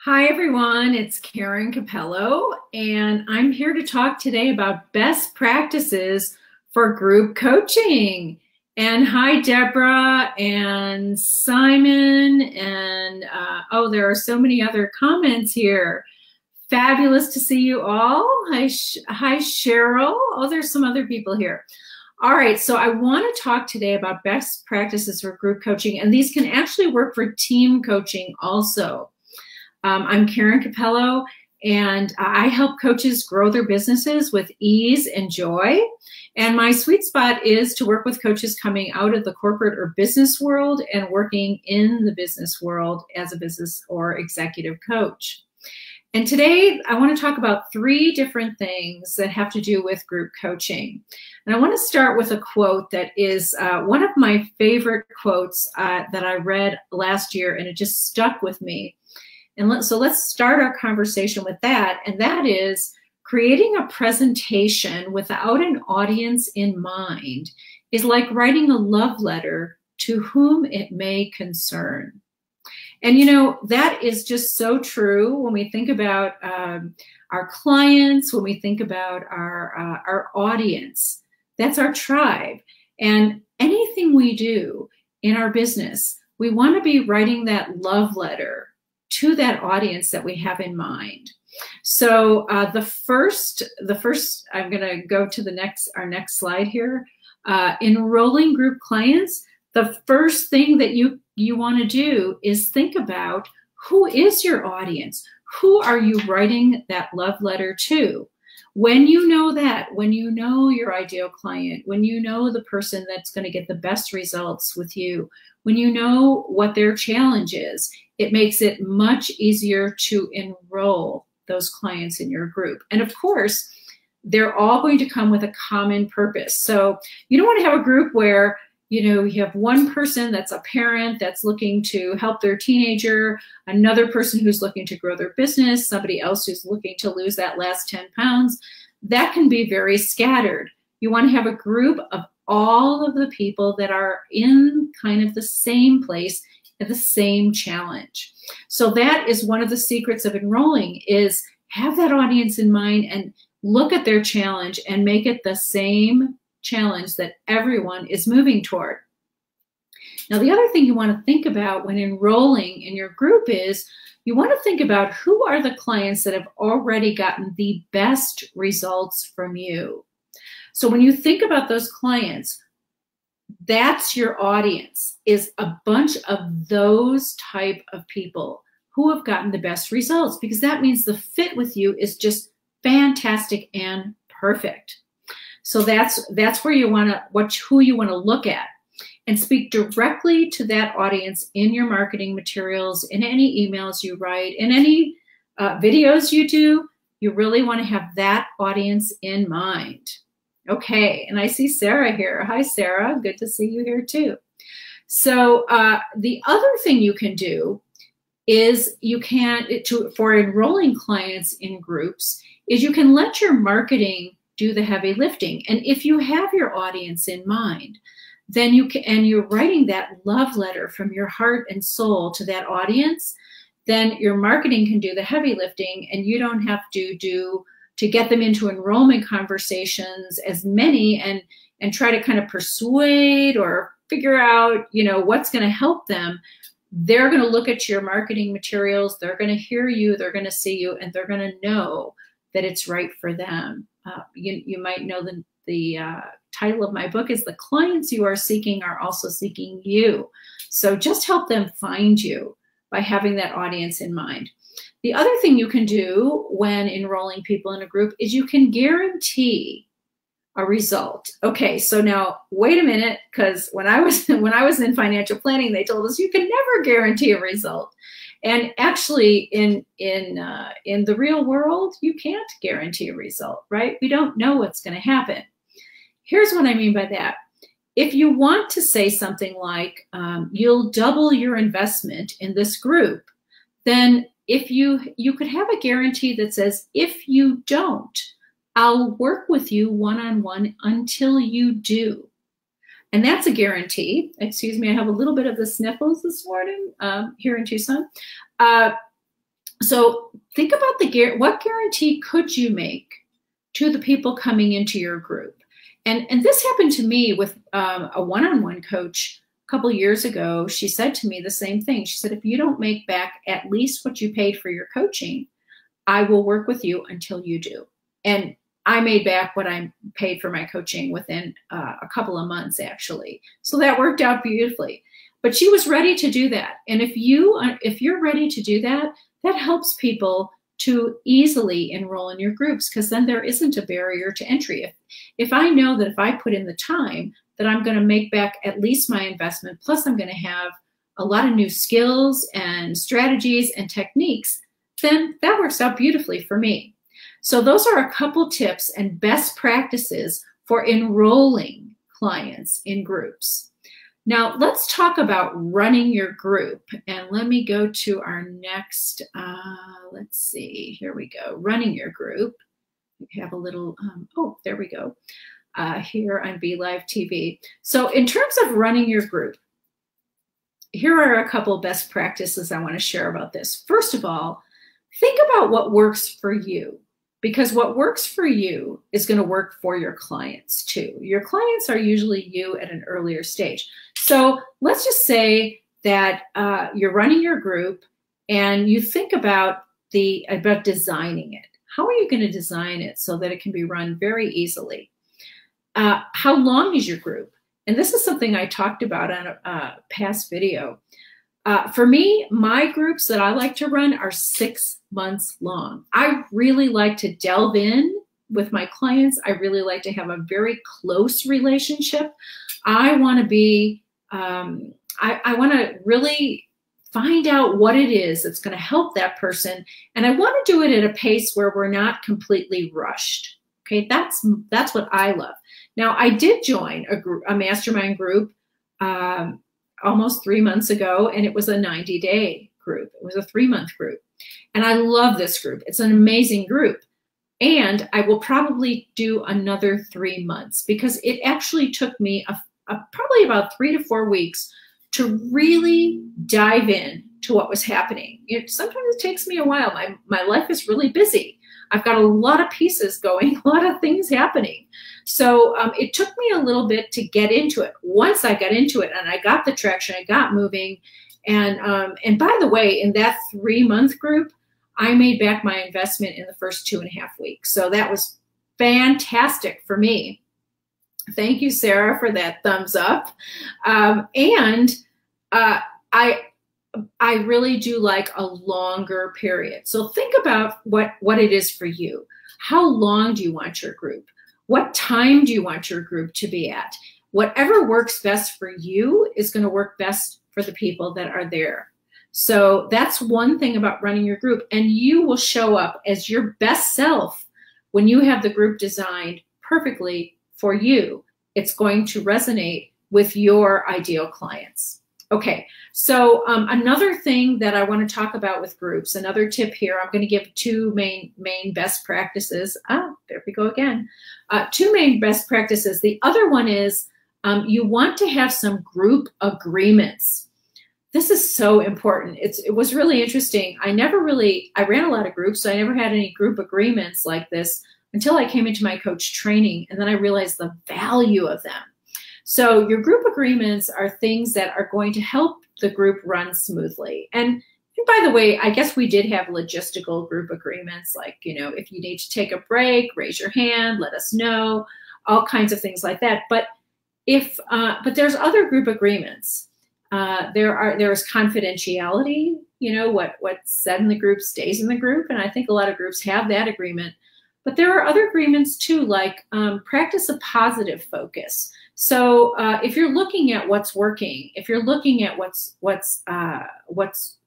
Hi, everyone. It's Karen Capello, and I'm here to talk today about best practices for group coaching. And hi, Deborah and Simon. And oh, there are so many other comments here. Fabulous to see you all. Hi, Cheryl. Oh, there's some other people here. All right, so I want to talk today about best practices for group coaching, and these can actually work for team coaching also. I'm Karen Capello, and I help coaches grow their businesses with ease and joy. And my sweet spot is to work with coaches coming out of the corporate or business world and working in the business world as a business or executive coach. And today I want to talk about three different things that have to do with group coaching. And I want to start with a quote that is one of my favorite quotes that I read last year, and it just stuck with me. And so let's start our conversation with that. And that is, creating a presentation without an audience in mind is like writing a love letter to whom it may concern. And you know, that is just so true when we think about our clients, when we think about our audience. That's our tribe. And anything we do in our business, we want to be writing that love letter to that audience that we have in mind. So the first, I'm going to go to our next slide here. Enrolling group clients, the first thing that you want to do is think about, who is your audience? Who are you writing that love letter to? When you know that, when you know your ideal client, when you know the person that's going to get the best results with you, when you know what their challenge is, it makes it much easier to enroll those clients in your group. And of course, they're all going to come with a common purpose. So you don't want to have a group where, you know, you have one person that's a parent that's looking to help their teenager, another person who's looking to grow their business, somebody else who's looking to lose that last 10 pounds. That can be very scattered. You want to have a group of all of the people that are in kind of the same place at the same challenge. So that is one of the secrets of enrolling, is have that audience in mind and look at their challenge and make it the same challenge that everyone is moving toward. Now, the other thing you want to think about when enrolling in your group is you want to think about, who are the clients that have already gotten the best results from you. So when you think about those clients, that's your audience, is a bunch of those type of people who have gotten the best results, because that means the fit with you is just fantastic and perfect. So that's where you want to, who you want to look at, and speak directly to that audience in your marketing materials, in any emails you write, in any videos you do. You really want to have that audience in mind. Okay, and I see Sarah here. Hi, Sarah. Good to see you here too. So the other thing you can do is for enrolling clients in groups, is you can let your marketing do the heavy lifting. And if you have your audience in mind, then you're writing that love letter from your heart and soul to that audience, then your marketing can do the heavy lifting, and you don't have to get them into enrollment conversations as many and try to kind of persuade or figure out, you know, what's going to help them. They're going to look at your marketing materials, they're going to hear you, they're going to see you, and they're going to know that it's right for them. You might know the title of my book is "The Clients You Are Seeking Are Also Seeking You." So just help them find you by having that audience in mind. The other thing you can do when enrolling people in a group is you can guarantee a result. Okay, so now wait a minute, because when I was in financial planning, they told us you can never guarantee a result. And actually, in the real world, you can't guarantee a result, right? We don't know what's going to happen. Here's what I mean by that. If you want to say something like, you'll double your investment in this group, then if you could have a guarantee that says, if you don't, I'll work with you one-on-one until you do. And that's a guarantee. Excuse me, I have a little bit of the sniffles this morning here in Tucson. So think about what guarantee could you make to the people coming into your group? And this happened to me with a one-on-one coach a couple of years ago. She said to me the same thing. She said, if you don't make back at least what you paid for your coaching, I will work with you until you do. And I made back what I paid for my coaching within a couple of months, actually. So that worked out beautifully. But she was ready to do that. And if you're ready to do that, that helps people to easily enroll in your groups, because then there isn't a barrier to entry. If I know that if I put in the time that I'm going to make back at least my investment, plus I'm going to have a lot of new skills and strategies and techniques, then that works out beautifully for me. So those are a couple tips and best practices for enrolling clients in groups. Now let's talk about running your group, and let me go to our next, let's see, here we go, running your group. We have a little, oh, there we go, here on Be Live TV. So in terms of running your group, here are a couple best practices I want to share about this. First of all, think about what works for you, because what works for you is going to work for your clients too. Your clients are usually you at an earlier stage. So let's just say that you're running your group and you think about designing it. How are you going to design it so that it can be run very easily? How long is your group? And this is something I talked about on a past video. For me, my groups that I like to run are 6 months long. I really like to delve in with my clients. I really like to have a very close relationship. I want to be, I want to really find out what it is that's going to help that person. And I want to do it at a pace where we're not completely rushed. Okay, that's what I love. Now, I did join a mastermind group almost 3 months ago, and it was a 90-day group. It was a 3-month group. And I love this group. It's an amazing group. And I will probably do another 3 months, because it actually took me probably about 3 to 4 weeks to really dive in to what was happening. Sometimes it takes me a while. My life is really busy. I've got a lot of pieces going, a lot of things happening. So it took me a little bit to get into it. Once I got into it and I got the traction, I got moving. And by the way, in that 3-month group, I made back my investment in the first 2.5 weeks. So that was fantastic for me. Thank you, Sarah, for that thumbs up. I really do like a longer period. So think about what it is for you. How long do you want your group? What time do you want your group to be at? Whatever works best for you is going to work best for the people that are there. So that's one thing about running your group. And you will show up as your best self when you have the group designed perfectly for you. It's going to resonate with your ideal clients. Okay, so another thing that I want to talk about with groups, another tip here, I'm going to give 2 main best practices. There we go again. 2 main best practices. The other one is you want to have some group agreements. This is so important. It was really interesting. I ran a lot of groups, so I never had any group agreements like this until I came into my coach training, and then I realized the value of them. So your group agreements are things that are going to help the group run smoothly. And by the way, I guess we did have logistical group agreements, like, if you need to take a break, raise your hand, let us know, all kinds of things like that. But but there's other group agreements. There is confidentiality. What's said in the group stays in the group, and I think a lot of groups have that agreement. But there are other agreements too, like practice a positive focus. So if you're looking at what's working, if you're looking at what's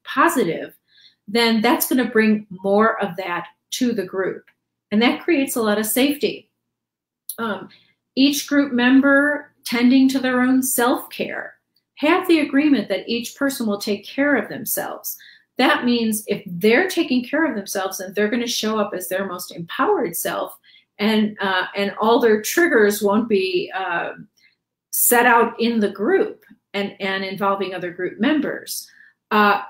positive, then that's going to bring more of that to the group, and that creates a lot of safety. Each group member tending to their own self-care. Have the agreement that each person will take care of themselves. That means if they're taking care of themselves, then they're going to show up as their most empowered self, and all their triggers won't be set out in the group and involving other group members.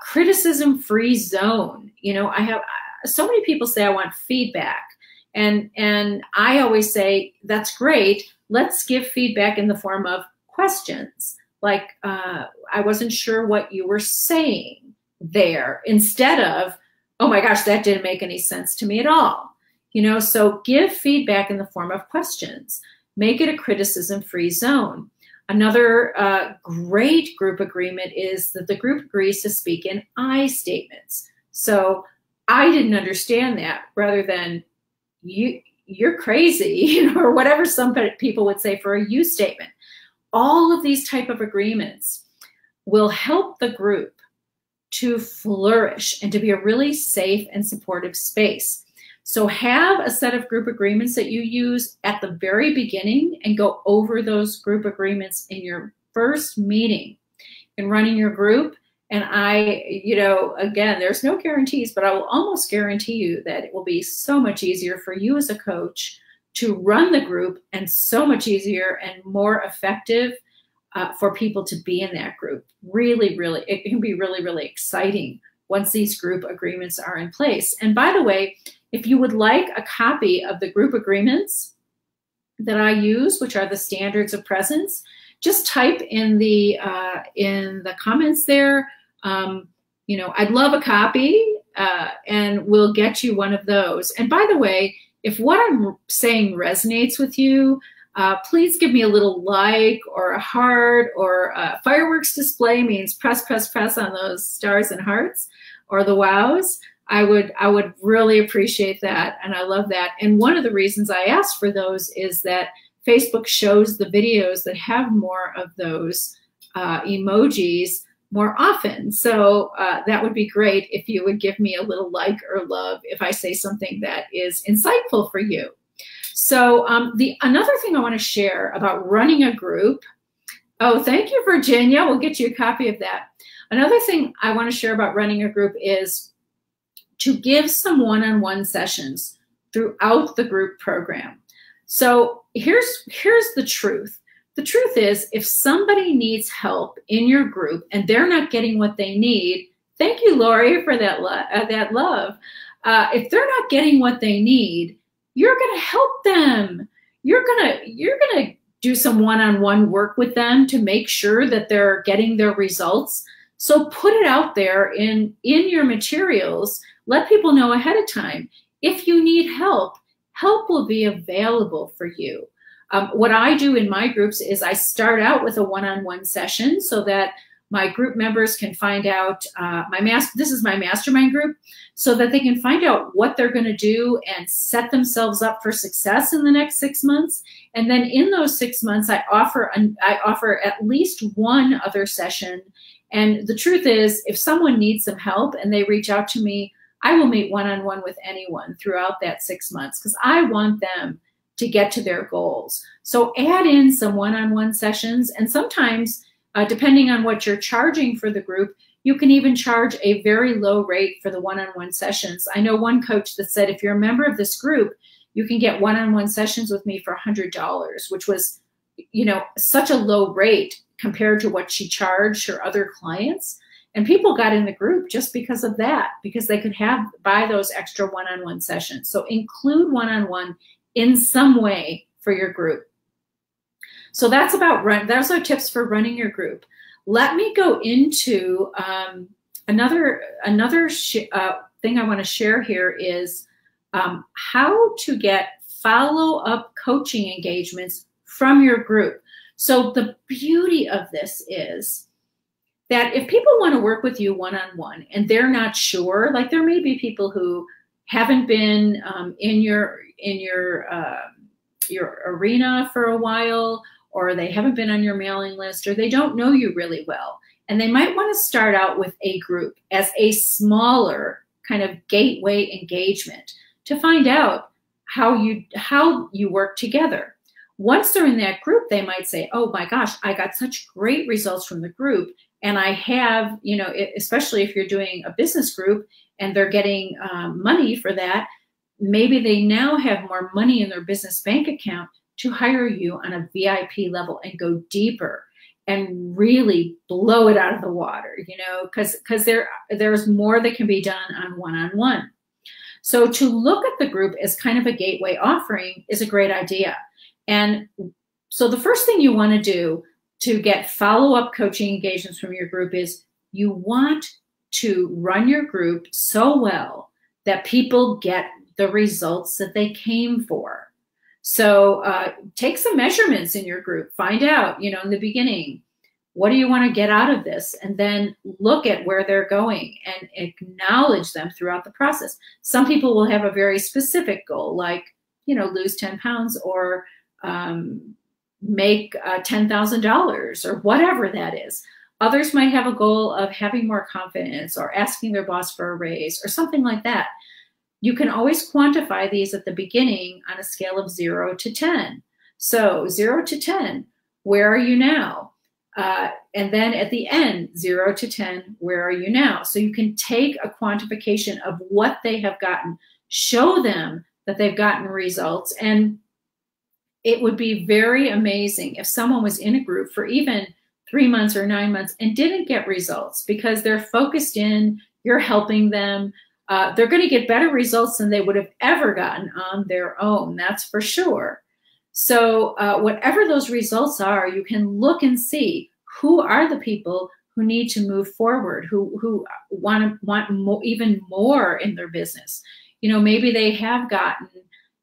Criticism-free zone. You know, I have so many people say I want feedback, and I always say that's great. Let's give feedback in the form of questions, like I wasn't sure what you were saying there, instead of, oh my gosh, that didn't make any sense to me at all. You know, so give feedback in the form of questions. Make it a criticism-free zone. Another great group agreement is that the group agrees to speak in I statements. So I didn't understand that, rather than you're crazy, you know, or whatever some people would say for a you statement. All of these type of agreements will help the group to flourish and to be a really safe and supportive space. So have a set of group agreements that you use at the very beginning, and go over those group agreements in your first meeting in running your group. And you know, again, there's no guarantees, but I will almost guarantee you that it will be so much easier for you as a coach to run the group, and so much easier and more effective for people to be in that group. Really, really, it can be really, really exciting once these group agreements are in place. And by the way, if you would like a copy of the group agreements that I use, which are the standards of presence, just type in the comments there. You know, I'd love a copy, and we'll get you one of those. And by the way, if what I'm saying resonates with you, please give me a little like or a heart, or a fireworks display means press, press, press on those stars and hearts, or the wows. I would really appreciate that, and I love that. And one of the reasons I asked for those is that Facebook shows the videos that have more of those emojis more often. So that would be great if you would give me a little like or love if I say something that is insightful for you. So another thing I want to share about running a group. Oh, thank you, Virginia. We'll get you a copy of that. Another thing I want to share about running a group is to give some one-on-one sessions throughout the group program. So here's the truth. The truth is, if somebody needs help in your group and they're not getting what they need, thank you, Lori, for that love. If they're not getting what they need, you're going to help them. You're gonna do some one-on-one work with them to make sure that they're getting their results. So put it out there in your materials. Let people know ahead of time. If you need help, help will be available for you. What I do in my groups is I start out with a one-on-one session so that my group members can find out, this is my mastermind group, so that they can find out what they're going to do and set themselves up for success in the next 6 months. And then in those 6 months, I offer at least one other session. And the truth is, if someone needs some help and they reach out to me, I will meet one-on-one with anyone throughout that 6 months, because I want them to get to their goals. So add in some one-on-one sessions, and sometimes, depending on what you're charging for the group, you can even charge a very low rate for the one-on-one sessions. I know one coach that said, if you're a member of this group, you can get one-on-one sessions with me for $100, which was, you know, such a low rate compared to what she charged her other clients. And people got in the group just because of that, because they could buy those extra one-on-one sessions. So include one-on-one in some way for your group. So that's those are tips for running your group. Let me go into another thing I want to share here is how to get follow-up coaching engagements from your group. So the beauty of this is that if people want to work with you one-on-one and they're not sure, like there may be people who haven't been in your arena for a while, or they haven't been on your mailing list, or they don't know you really well. And they might want to start out with a group as a smaller kind of gateway engagement to find out how you work together. Once they're in that group, they might say, oh my gosh, I got such great results from the group. And I have, you know, especially if you're doing a business group and they're getting money for that, maybe they now have more money in their business bank account to hire you on a VIP level and go deeper. and really blow it out of the water, because there's more that can be done on one-on-one. So to look at the group as kind of a gateway offering is a great idea. And so the first thing you want to do to get follow-up coaching engagements from your group is you want to run your group so well that people get the results that they came for. So take some measurements in your group, find out, in the beginning, what do you want to get out of this? And then look at where they're going and acknowledge them throughout the process. Some people will have a very specific goal, like, lose 10 pounds or make $10,000 or whatever that is. Others might have a goal of having more confidence or asking their boss for a raise or something like that. You can always quantify these at the beginning on a scale of 0 to 10. So 0 to 10, where are you now? And then at the end, 0 to 10, where are you now? So you can take a quantification of what they have gotten, show them that they've gotten results. And it would be very amazing if someone was in a group for even 3 months or 9 months and didn't get results because they're focused in, you're helping them. They're going to get better results than they would have ever gotten on their own, that's for sure. So whatever those results are, you can look and see who are the people who need to move forward, who want more, even more in their business. Maybe they have gotten,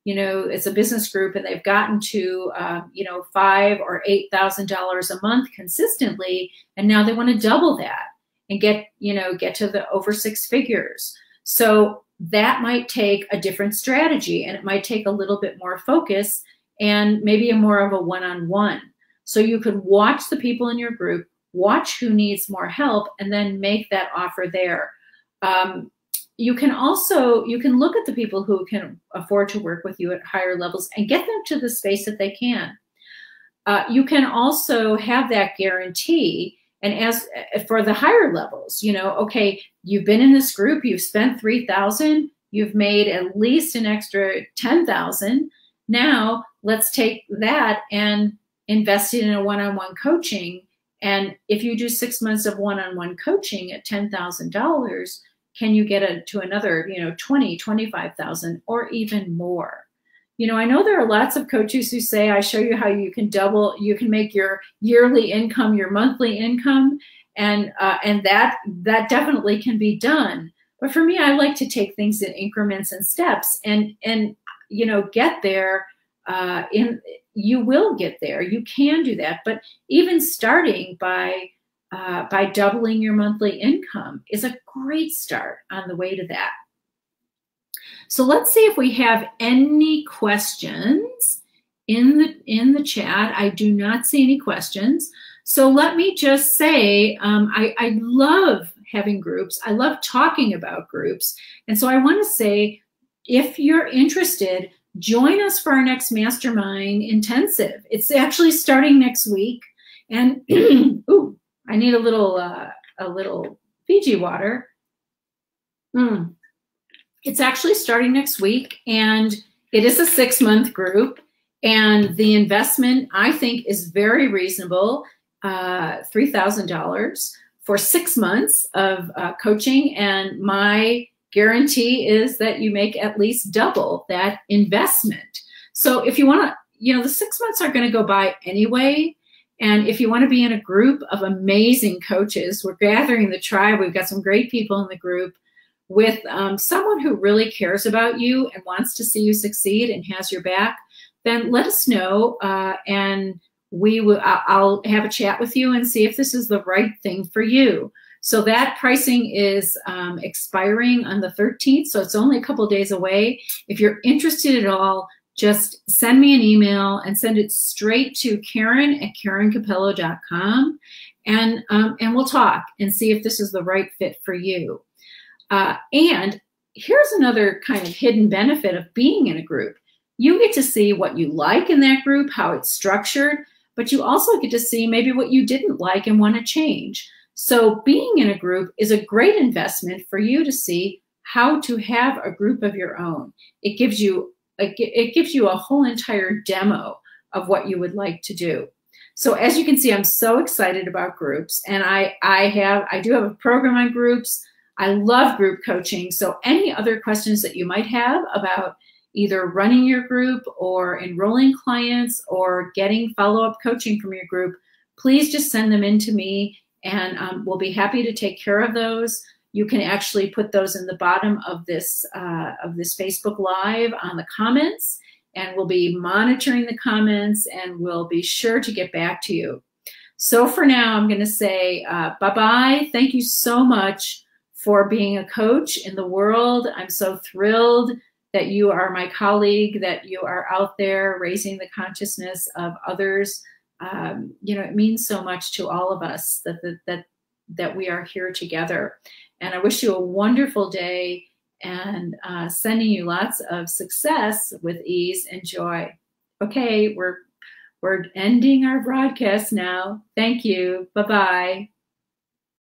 it's a business group and they've gotten to, $5,000 or $8,000 a month consistently, and now they want to double that and get to the over 6 figures. So that might take a different strategy, and it might take a little bit more focus and maybe more of a one-on-one. So you could watch the people in your group, watch who needs more help, and then make that offer there. You can look at the people who can afford to work with you at higher levels and get them to the space that they can. You can also have that guarantee. And as for the higher levels, okay, you've been in this group, you've spent $3,000, you've made at least an extra $10,000. Now let's take that and invest it in a one-on-one coaching. And if you do 6 months of one-on-one coaching at $10,000, can you get to another, 20, 25,000 or even more? I know there are lots of coaches who say, I show you how you can make your yearly income your monthly income. And that definitely can be done. But for me, I like to take things in increments and steps and get there. You will get there. You can do that. But even starting by doubling your monthly income is a great start on the way to that. So let's see if we have any questions in the chat. I do not see any questions. So let me just say, I love having groups. I love talking about groups. And so I want to say, if you're interested, join us for our next Mastermind Intensive. It's actually starting next week. And ooh, I need a little Fiji water. It's actually starting next week, and it is a 6-month group, and the investment, I think, is very reasonable, $3,000 for 6 months of coaching, and my guarantee is that you make at least double that investment. So if you want to, the 6 months are going to go by anyway, and if you want to be in a group of amazing coaches, we're gathering the tribe, we've got some great people in the group, with someone who really cares about you and wants to see you succeed and has your back, then let us know, and I'll have a chat with you and see if this is the right thing for you. So that pricing is expiring on the 13th, so it's only a couple of days away. If you're interested at all, just send me an email and send it straight to Karen@KarenCapello.com, and we'll talk and see if this is the right fit for you. And here's another kind of hidden benefit of being in a group. You get to see what you like in that group, how it's structured, but you also get to see maybe what you didn't like and want to change. So being in a group is a great investment for you to see how to have a group of your own. It gives you a whole entire demo of what you would like to do. So as you can see, I'm so excited about groups, and I do have a program on groups. I love group coaching. So any other questions that you might have about either running your group or enrolling clients or getting follow-up coaching from your group, please just send them in to me, and we'll be happy to take care of those. You can actually put those in the bottom of this Facebook Live on the comments, and we'll be monitoring the comments, and we'll be sure to get back to you. So for now, I'm going to say bye-bye. Thank you so much for being a coach in the world. I'm so thrilled that you are my colleague, that you are out there raising the consciousness of others. You know, it means so much to all of us that we are here together. And I wish you a wonderful day, and sending you lots of success with ease and joy. Okay, we're ending our broadcast now. Thank you. Bye-bye.